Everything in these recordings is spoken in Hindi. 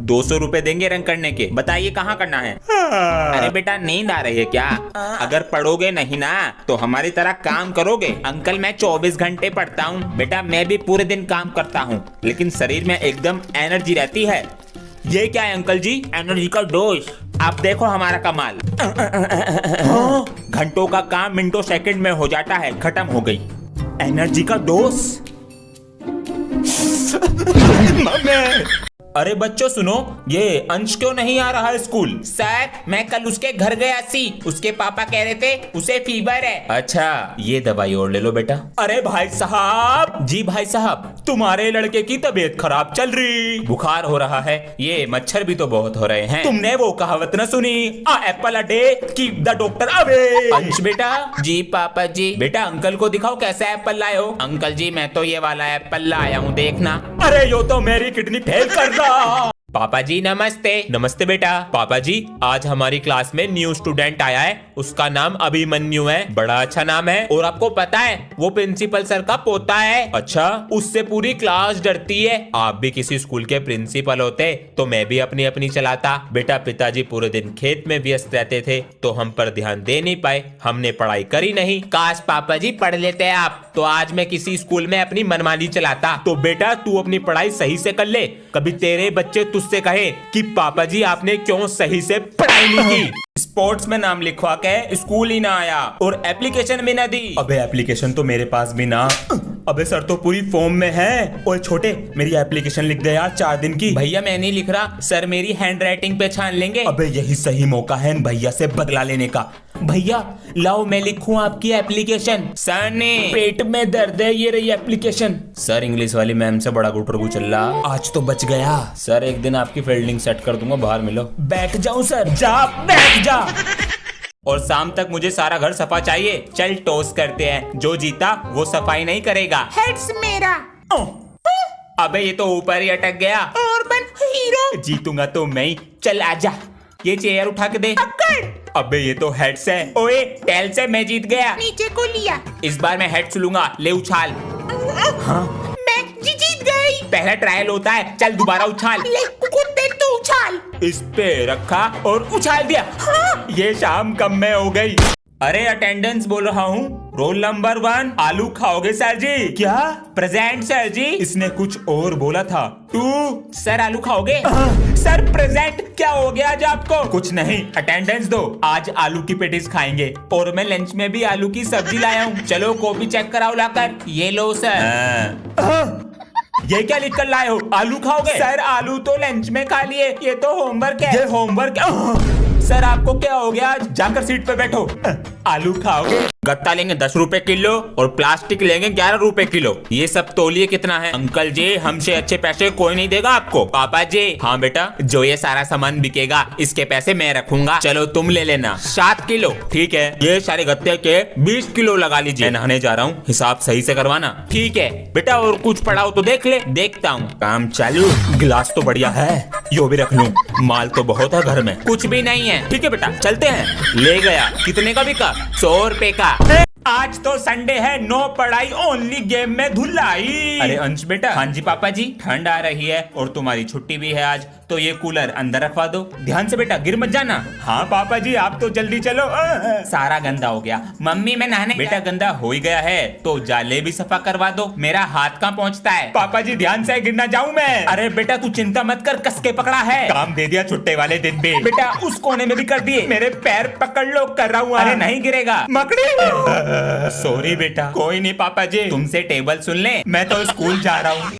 200 रुपए देंगे रंग करने के। बताइए कहाँ करना है? अरे बेटा नींद आ रही है क्या? अगर पढ़ोगे नहीं ना तो हमारी तरह काम करोगे। अंकल मैं 24 घंटे पढ़ता हूँ बेटा, मैं भी पूरे दिन काम करता हूँ, लेकिन शरीर में एकदम एनर्जी रहती है। ये क्या है अंकल जी? एनर्जी का डोज। आप देखो हमारा कमाल। घंटों का काम मिनटों सेकंड में हो जाता है। खत्म हो गई एनर्जी का डोज। अरे बच्चों सुनो, ये अंश क्यों नहीं आ रहा है स्कूल? सर मैं कल उसके घर गया सी, उसके पापा कह रहे थे उसे फीवर है। अच्छा ये दवाई और ले लो बेटा। अरे भाई साहब। जी भाई साहब, तुम्हारे लड़के की तबीयत खराब चल रही, बुखार हो रहा है, ये मच्छर भी तो बहुत हो रहे हैं। तुमने वो कहावत न सुनी, a apple a day keep the doctor away. Ansh बेटा। जी पापा जी। बेटा अंकल को दिखाओ कैसा एप्पल लाए हो। अंकल जी मैं तो ये वाला एप्पल लाया हूँ, देखना। अरे यो तो मेरी किडनी फेल कर। पापा जी नमस्ते। नमस्ते बेटा। पापा जी आज हमारी क्लास में न्यू स्टूडेंट आया है, उसका नाम अभिमन्यु है। बड़ा अच्छा नाम है, और आपको पता है वो प्रिंसिपल सर का पोता है। अच्छा, उससे पूरी क्लास डरती है। आप भी किसी स्कूल के प्रिंसिपल होते तो मैं भी अपनी अपनी चलाता। बेटा पिताजी पूरे दिन खेत में व्यस्त रहते थे तो हम पर ध्यान दे नहीं पाए, हमने पढ़ाई करी नहीं। काश पापा जी पढ़ लेते आप तो आज मैं किसी स्कूल में अपनी मनमानी चलाता। तो बेटा तू अपनी पढ़ाई सही से कर ले, कभी तेरे बच्चे तुझसे कहे कि पापा जी आपने क्यों सही से पढ़ाई नहीं की। स्पोर्ट्स में नाम लिखवा के स्कूल ही ना आया और एप्लीकेशन भी ना दी। अबे एप्लीकेशन तो मेरे पास भी ना। अबे सर तो पूरी फॉर्म में है। ओए छोटे मेरी एप्लीकेशन लिख दे यार 4 दिन की। भैया मैं नहीं लिख रहा सर, मेरी हैंड राइटिंग पे छान लेंगे। अबे यही सही मौका है भैया से बदला लेने का। भैया लाओ मैं लिखूं आपकी एप्लीकेशन। सर ने पेट में दर्द है, ये रही एप्लीकेशन। सर इंग्लिश वाली मैम से बड़ा गुटरगु चल रहा, आज तो बच गया। सर एक दिन आपकी फील्डिंग सेट कर दूंगा, बाहर मिलो। बैठ जाऊं सर? जा बैठ जा। और शाम तक मुझे सारा घर सफा चाहिए। चल टॉस करते हैं, जो जीता वो सफाई नहीं करेगा। हेड्स मेरा। अबे ये तो ऊपर ही अटक गया। और बन हीरो। जीतूंगा तो मैं ही। चल आजा, ये चेयर उठा के दे। अबे ये तो हेड्स है। ओए टेल से मैं जीत गया। नीचे को लिया। इस बार मैं हेड्स लूंगा, ले उछाल। हाँ मैं जीत गई। पहला ट्रायल होता है, चल दोबारा उछाल। ले कुत्ते तू उछाल। इस पे रखा और उछाल दिया। हाँ। ये शाम कम में हो गई। अरे अटेंडेंस बोल रहा हूँ। रोल नंबर 1 आलू खाओगे सर जी? क्या? प्रेजेंट सर जी। इसने कुछ और बोला था। 2 सर आलू खाओगे? Sir present. क्या हो गया आज आपको? कुछ नहीं, अटेंडेंस दो। आज आलू की पेटीज खाएंगे और मैं लंच में भी आलू की सब्जी लाया हूँ। चलो कॉपी चेक कराओ लाकर। ये लो सर। ये क्या लिख कर लाए हो? आलू खाओगे? सर आलू तो लंच में खा लिए, ये तो होमवर्क है। ये होमवर्क? सर आपको क्या हो गया? आज जाकर सीट पे बैठो। आलू खाओगे? गत्ता लेंगे 10 रुपए किलो और प्लास्टिक लेंगे 11 रुपए किलो। ये सब तोलिए कितना है? अंकल जी हमसे अच्छे पैसे कोई नहीं देगा आपको। पापा जी। हाँ बेटा, जो ये सारा सामान बिकेगा इसके पैसे मैं रखूंगा। चलो तुम ले लेना 7 किलो। ठीक है, ये सारे गत्ते के 20 किलो लगा लीजिए। मैं नहाने जा रहा हूँ, हिसाब सही से करवाना। ठीक है बेटा, और कुछ पड़ा हो तो देख ले। देखता हूँ। काम चालू। गिलास तो बढ़िया है, यो भी रख लूं। माल तो बहुत है घर में। कुछ भी नहीं है। ठीक है बेटा चलते हैं। ले गया। कितने का बिका? 100 रुपए का। आज तो संडे है, नो पढ़ाई ओनली गेम में धुलाई। अरे अंश बेटा। हाँ जी पापा जी। ठंड आ रही है और तुम्हारी छुट्टी भी है आज, तो ये कूलर अंदर रखवा दो। ध्यान से बेटा, गिर मत जाना। हाँ पापा जी आप तो जल्दी चलो। सारा गंदा हो गया। मम्मी मैं नहाने। बेटा गंदा हो ही गया है तो जाले भी सफा करवा दो। मेरा हाथ कहाँ पहुँचता है? पापा जी ध्यान से, गिर ना जाऊँ मैं। अरे बेटा तू चिंता मत कर, कस के पकड़ा है। काम दे दिया छुट्टे वाले दिन भी। बेटा उस कोने में भी कर दिए। मेरे पैर पकड़ लो, कर रहा हूँ। अरे नहीं गिरेगा। मकड़ी। सॉरी बेटा। कोई नहीं पापा जी, तुमसे टेबल सुन ले, मैं तो स्कूल जा रहा हूँ।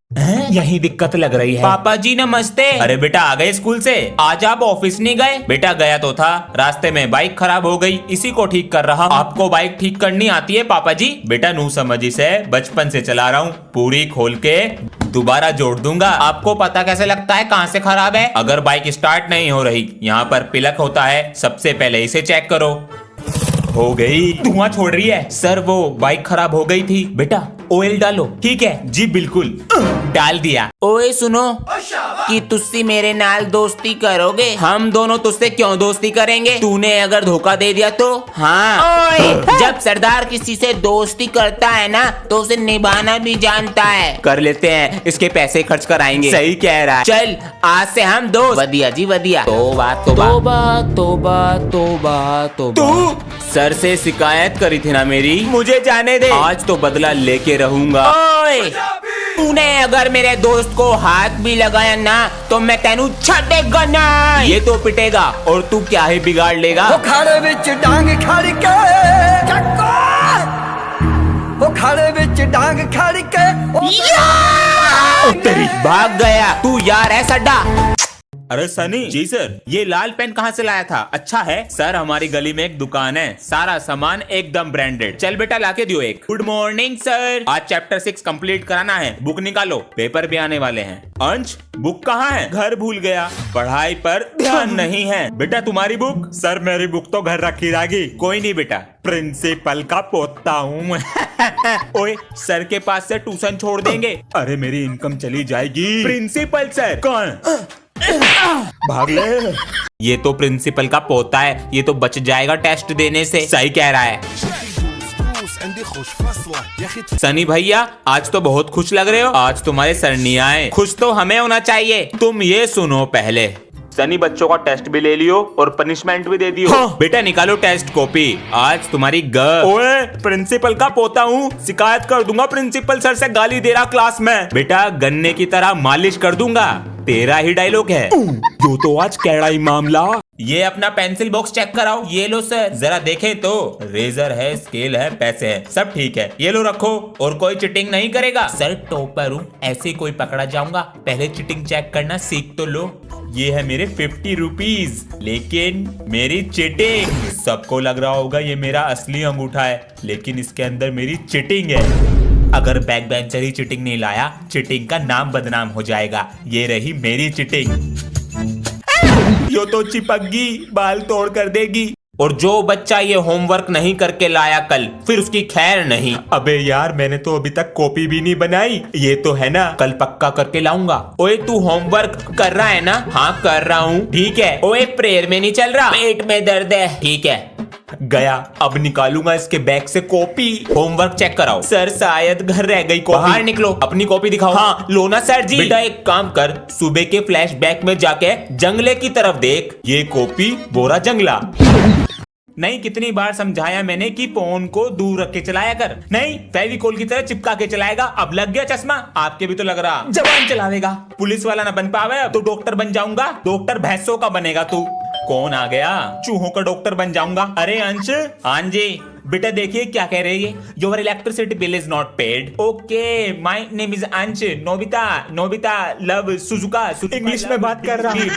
यही दिक्कत लग रही है। पापा जी नमस्ते। अरे बेटा आ गए स्कूल से? आज आप ऑफिस नहीं गए? बेटा गया तो था, रास्ते में बाइक खराब हो गई, इसी को ठीक कर रहा। आपको बाइक ठीक करनी आती है पापा जी? बेटा नू समझी से बचपन से चला रहा हूँ, पूरी खोल के दोबारा जोड़ दूंगा। आपको पता कैसे लगता है कहाँ से खराब है? अगर बाइक स्टार्ट नहीं हो रही, यहाँ पर पिलक होता है, सबसे पहले इसे चेक करो। हो गई। धुआं छोड़ रही है। सर वो बाइक खराब हो गई थी। बेटा ऑयल डालो। ठीक है जी बिल्कुल, डाल दिया। ओए सुनो कि तुस्सी मेरे नाल दोस्ती करोगे? हम दोनों तुझसे क्यों दोस्ती करेंगे? तूने अगर धोखा दे दिया तो? हाँ। ओए जब सरदार किसी से दोस्ती करता है ना तो उसे निभाना भी जानता है। कर लेते हैं, इसके पैसे खर्च कराएंगे। सही कह रहा है। चल आज से हम दोस्त। वदिया जी वदिया। तोबा तोबा तोबा तोबा तोबा। तू सर से शिकायत करी थी ना मेरी, मुझे जाने दे, आज तो बदला लेके रहूंगा। ओए तूने अगर मेरे दोस्त को हाथ भी लगाया ना तो मैं तेनू छड़ेगा ना। ये तो पिटेगा और तू क्या ही बिगाड़ लेगा। वो खाड़े विच डांग खड़ के वो खाड़े विच डांग खड़ के तेरी भाग गया तू यार है सड्डा। अरे सनी जी सर, ये लाल पेन कहाँ से लाया था? अच्छा है सर, हमारी गली में एक दुकान है, सारा सामान एकदम ब्रांडेड। चल बेटा लाके दियो एक। गुड मॉर्निंग सर, आज चैप्टर 6 कंप्लीट कराना है, बुक निकालो, पेपर भी आने वाले हैं। अंश बुक कहाँ है? घर भूल गया, पढ़ाई पर ध्यान नहीं है। बेटा तुम्हारी बुक? सर मेरी बुक तो घर रखी रहेगी। कोई नहीं बेटा, प्रिंसिपल का पोता हूँ। ओए सर के पास से ट्यूशन छोड़ देंगे? अरे मेरी इनकम चली जाएगी। प्रिंसिपल सर कौन? भाग ले। ये तो प्रिंसिपल का पोता है, ये तो बच जाएगा टेस्ट देने से। सही कह रहा है। सनी भैया आज तो बहुत खुश लग रहे हो। आज तुम्हारे सर नहीं आए, खुश तो हमें होना चाहिए। तुम ये सुनो पहले, सनी बच्चों का टेस्ट भी ले लियो और पनिशमेंट भी दे दियो। हाँ। बेटा निकालो टेस्ट कॉपी, आज तुम्हारी ओए प्रिंसिपल का पोता हूँ, शिकायत कर दूंगा प्रिंसिपल सर से, गाली दे रहा क्लास में। बेटा गन्ने की तरह मालिश कर दूंगा, तेरा ही डायलॉग है। जो तो आज कैड़ा ही मामला। ये अपना पेंसिल बॉक्स चेक कराओ। ये लो सर, जरा देखें तो, रेजर है, स्केल है, पैसे है, सब ठीक है। ये लो रखो, और कोई चिटिंग नहीं करेगा। सर टॉपर हूँ, ऐसे कोई पकड़ा जाऊंगा? पहले चिटिंग चेक करना सीख तो लो। ये है मेरे 50 रुपीज, लेकिन मेरी चिटिंग। सबको लग रहा होगा ये मेरा असली अंगूठा है, लेकिन इसके अंदर मेरी चिटिंग है। अगर बैक बेंचर ही चिटिंग नहीं लाया, चिटिंग का नाम बदनाम हो जाएगा। ये रही मेरी चिटिंग। यो तो चिपक बाल तोड़ कर देगी। और जो बच्चा ये होमवर्क नहीं करके लाया कल, फिर उसकी खैर नहीं। अबे यार मैंने तो अभी तक कॉपी भी नहीं बनाई। ये तो है ना, कल पक्का करके लाऊंगा। ओए तू होमवर्क कर रहा है ना? हाँ कर रहा हूँ। ठीक है। ओए प्रेयर में नहीं चल रहा? पेट में दर्द है। ठीक है गया, अब निकालूंगा इसके बैग से कॉपी। होमवर्क चेक कराओ। सर शायद घर रह गई कॉपी। बाहर निकलो, अपनी कॉपी दिखाओ। हाँ लो ना सर जी। बेटा एक काम कर, सुबह के फ्लैशबैक में जाके जंगले की तरफ देख, ये कॉपी बोरा जंगला। नहीं, कितनी बार समझाया मैंने कि फोन को दूर रख के चलाया कर। नहीं, फेविकोल की तरह चिपका के चलाएगा। अब लग गया चश्मा? आपके भी तो लग रहा। जवान चलावेगा, पुलिस वाला ना बन पावे अब तो डॉक्टर बन जाऊंगा। डॉक्टर भैंसों का बनेगा तू। कौन आ गया? चूहों का डॉक्टर बन जाऊंगा। अरे अंश। हाँ जी बेटा, देखिए क्या कह रही है। Your electricity bill is not paid. Okay, my name is Ansh. Nobita Nobita love Suzuka. English में बात कर रहा है।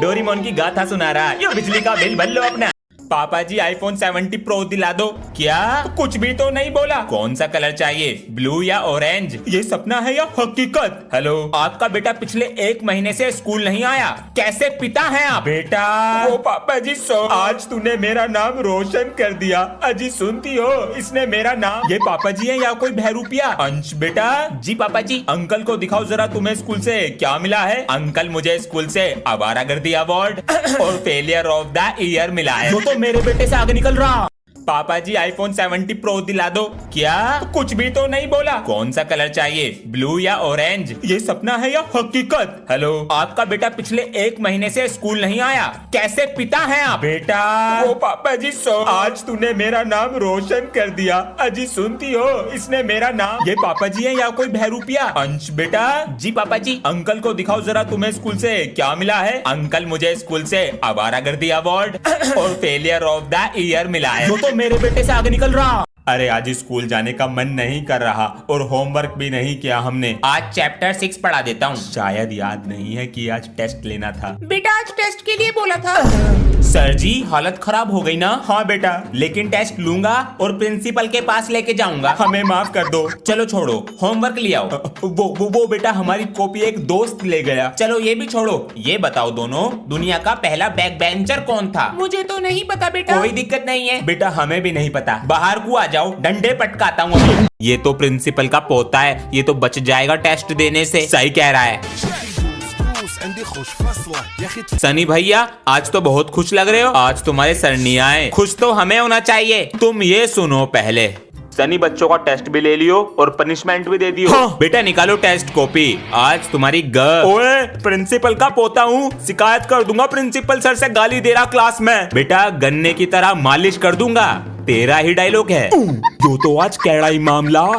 डोरेमोन की गाथा सुना रहा। ये बिजली का बिल भर लो अपना। पापा जी iPhone 70 Pro दिला दो। क्या? कुछ भी तो नहीं बोला। कौन सा कलर चाहिए, ब्लू या ऑरेंज? ये सपना है या हकीकत? हेलो, आपका बेटा पिछले 1 महीने से स्कूल नहीं आया, कैसे पिता हैं आप? बेटा ओ पापा जी आज तूने मेरा नाम रोशन कर दिया। अजी सुनती हो, इसने मेरा नाम। ये पापा जी है या कोई बहरूपिया? अंश बेटा। जी पापा जी। अंकल को दिखाओ जरा, तुम्हें स्कूल से क्या मिला है? अंकल मुझे स्कूल से आवारागर्दी अवार्ड और फेलियर ऑफ द ईयर मिला है। जो तो मेरे बेटे से आगे निकल रहा। पापा जी iPhone 70 Pro दिला दो। क्या? कुछ भी तो नहीं बोला। कौन सा कलर चाहिए, ब्लू या ऑरेंज? ये सपना है या हकीकत? हेलो, आपका बेटा पिछले 1 महीने से स्कूल नहीं आया, कैसे पिता हैं आप? बेटा ओ पापा जी आज तूने मेरा नाम रोशन कर दिया। अजी सुनती हो, इसने मेरा नाम। ये पापा जी है या कोई बहरूपिया? अंश बेटा। जी पापा जी। अंकल को दिखाओ जरा, तुम्हें स्कूल से क्या मिला है? अंकल मुझे स्कूल से आवारागर्दी अवार्ड और फेलियर ऑफ द ईयर मिला है। जो तो मेरे बेटे से आगे निकल रहा। अरे आज स्कूल जाने का मन नहीं कर रहा और होमवर्क भी नहीं किया हमने। आज चैप्टर 6 पढ़ा देता हूँ। शायद याद नहीं है कि आज टेस्ट लेना था। बेटा आज टेस्ट के लिए बोला था। सर जी हालत खराब हो गई ना। हाँ बेटा, लेकिन टेस्ट लूंगा और प्रिंसिपल के पास लेके जाऊंगा। हमें माफ कर दो। चलो छोड़ो, होमवर्क ले आओ। वो बेटा हमारी कॉपी एक दोस्त ले गया। चलो ये भी छोड़ो, ये बताओ दोनों, दुनिया का पहला बैक बेंचर कौन था? मुझे तो नहीं पता बेटा। कोई दिक्कत नहीं है बेटा, हमें भी नहीं पता। बाहर को आ जाओ, डंडे पटकाता हूँ अभी। ये तो प्रिंसिपल का पोता है, ये तो बच जाएगा टेस्ट देने से। सही कह रहा है सनी भैया, आज तो बहुत खुश लग रहे हो। आज तुम्हारे सर नहीं आए, खुश तो हमें होना चाहिए। तुम ये सुनो पहले, सनी बच्चों का टेस्ट भी ले लियो और पनिशमेंट भी दे दियो। हाँ। बेटा निकालो टेस्ट कॉपी, आज तुम्हारी ओए, प्रिंसिपल का पोता हूँ, शिकायत कर दूंगा प्रिंसिपल सर से, गाली दे रहा क्लास में। बेटा गन्ने की तरह मालिश कर दूंगा, तेरा ही डायलॉग है। जो तो आज कैड़ा ही मामला।